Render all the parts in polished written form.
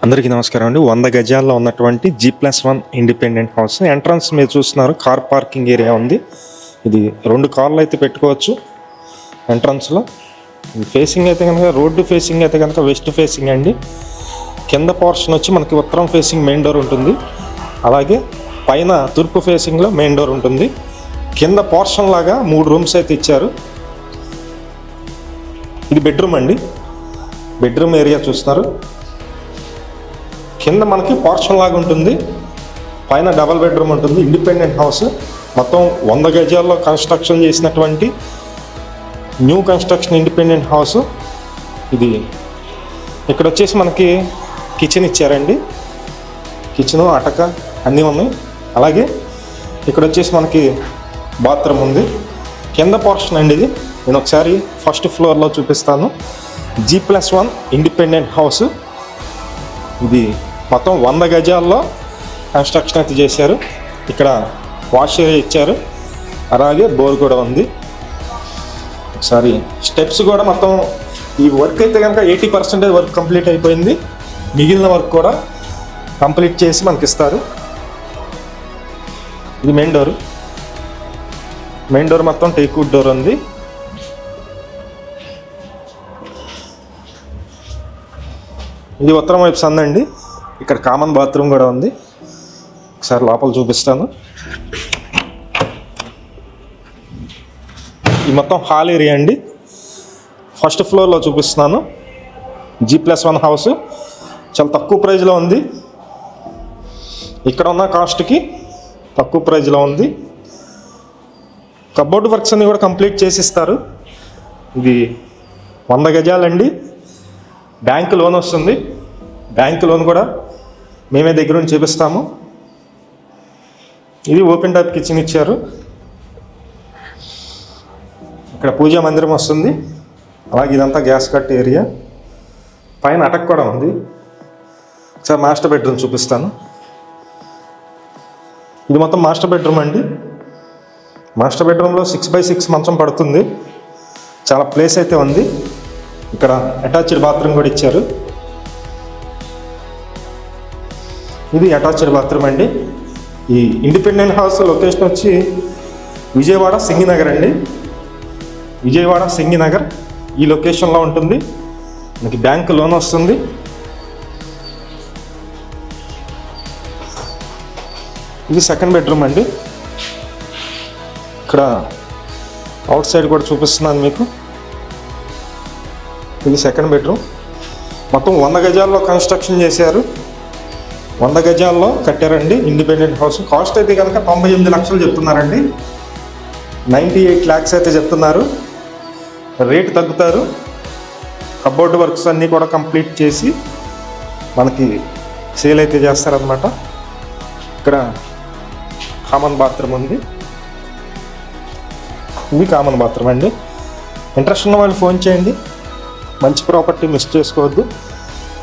అందరికీ నమస్కారం అండి. 100 గజాల్లో ఉన్నటువంటి G+1 ఇండిపెండెంట్ హౌస్. ఎంట్రన్స్ మీరు చూస్తున్నారు, కార్ పార్కింగ్ ఏరియా ఉంది. ఇది 2 కార్లు అయితే పెట్టుకోవచ్చు ఎంట్రన్స్లో. ఫేసింగ్ అయితే కనుక రోడ్డు ఫేసింగ్ అయితే కనుక వెస్ట్ ఫేసింగ్ అండి. కింద పోర్షన్ వచ్చి మనకి ఉత్తరం ఫేసింగ్ మెయిన్ డోర్ ఉంటుంది. అలాగే పైన తూర్పు ఫేసింగ్లో మెయిన్ డోర్ ఉంటుంది. కింద పోర్షన్ లాగా 3 రూమ్స్ అయితే ఇచ్చారు. ఇది బెడ్రూమ్ అండి. బెడ్రూమ్ ఏరియా చూస్తున్నారు. కింద మనకి పోర్షన్ లాగా ఉంటుంది, పైన డబల్ బెడ్రూమ్ ఉంటుంది. ఇండిపెండెంట్ హౌస్ మొత్తం 100 గజాల్లో కన్స్ట్రక్షన్ చేసినటువంటి న్యూ కన్స్ట్రక్షన్ ఇండిపెండెంట్ హౌస్ ఇది. ఇక్కడ వచ్చేసి మనకి కిచెన్ ఇచ్చారండి. కిచెను, అటక అన్నీ ఉన్నాయి. అలాగే ఇక్కడ వచ్చేసి మనకి బాత్రూమ్ ఉంది. కింద పోర్షన్ అండి ఇది. నేను ఒకసారి ఫస్ట్ ఫ్లోర్లో చూపిస్తాను. G+1 ఇండిపెండెంట్ హౌస్ ఇది. మొత్తం 100 గజాల్లో కన్స్ట్రక్షన్ అయితే చేశారు. ఇక్కడ వాష్ ఏరియా ఇచ్చారు, అలాగే బోర్ కూడా ఉంది. ఒకసారి స్టెప్స్ కూడా మొత్తం ఈ వర్క్ అయితే కనుక 80% వర్క్ కంప్లీట్ అయిపోయింది. మిగిలిన వర్క్ కూడా కంప్లీట్ చేసి మనకి ఇస్తారు. ఇది మెయిన్ డోర్. మెయిన్ డోర్ మొత్తం టేక్వుడ్ డోర్ ఉంది. ఇది ఉత్తరం వైపు సందండి. ఇక్కడ కామన్ బాత్రూమ్ కూడా ఉంది. ఒకసారి లోపల చూపిస్తాను. ఈ మొత్తం హాల్ ఏరియా అండి. ఫస్ట్ ఫ్లోర్లో చూపిస్తున్నాను. G+1 హౌస్ చాలా తక్కువ ప్రైజ్లో ఉంది. ఇక్కడ ఉన్న కాస్ట్కి తక్కువ ప్రైజ్లో ఉంది. కబోర్డ్ వర్క్స్ అన్ని కూడా కంప్లీట్ చేసి ఇస్తారు. ఇది 100 గజాలండి. బ్యాంక్ లోన్ వస్తుంది. బ్యాంక్ లోన్ కూడా మేమే దగ్గర నుంచి చూపిస్తాము. ఇది ఓపెన్ టైప్ కిచెన్ ఇచ్చారు. ఇక్కడ పూజా మందిరం వస్తుంది. అలాగే ఇదంతా గ్యాస్ కట్ ఏరియా. పైన అటక్ కూడా ఉంది. ఒకసారి మాస్టర్ బెడ్రూమ్ చూపిస్తాను. ఇది మొత్తం మాస్టర్ బెడ్రూమ్ అండి. మాస్టర్ బెడ్రూమ్లో 6x6 మంచం పడుతుంది. చాలా ప్లేస్ అయితే ఉంది. ఇక్కడ అటాచ్డ్ బాత్రూమ్ కూడా ఇచ్చారు. ఇది అటాచ్డ్ బాత్రూమ్ అండి. ఈ ఇండిపెండెంట్ హౌస్ లొకేషన్ వచ్చి విజయవాడ సింగినగర్ అండి. విజయవాడ సింగినగర్ ఈ లొకేషన్లో ఉంటుంది. మనకి బ్యాంక్ లోన్ వస్తుంది. ఇది సెకండ్ బెడ్రూమ్ అండి. ఇక్కడ అవుట్ సైడ్ కూడా చూపిస్తున్నాను మీకు. ఇది సెకండ్ బెడ్రూమ్. మొత్తం 100 గజాల్లో కన్స్ట్రక్షన్ చేశారు. 100 గజాల్లో కట్టారండి ఇండిపెండెంట్ హౌస్. కాస్ట్ అయితే కనుక 98 లక్షలు చెప్తున్నారండి. 98 lakhs అయితే చెప్తున్నారు. రేటు తగ్గుతారు. కబోర్డ్ వర్క్స్ అన్నీ కూడా కంప్లీట్ చేసి మనకి సేల్ అయితే చేస్తారనమాట. ఇక్కడ కామన్ బాత్రూమ్ ఉంది. ఇది కామన్ బాత్రూమ్ అండి. ఇంట్రెస్ట్ ఉన్న వాళ్ళు ఫోన్ చేయండి. మంచి ప్రాపర్టీ మిస్ చేసుకోవద్దు.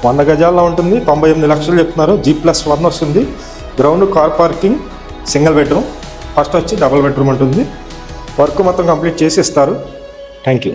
100 గజాల్లో ఉంటుంది. 98 లక్షలు చెప్తున్నారు. G+1 వస్తుంది. Ground, car parking, single bedroom. First వచ్చి డబుల్ బెడ్రూమ్ ఉంటుంది. వర్క్ మొత్తం కంప్లీట్ చేసి ఇస్తారు. Thank you.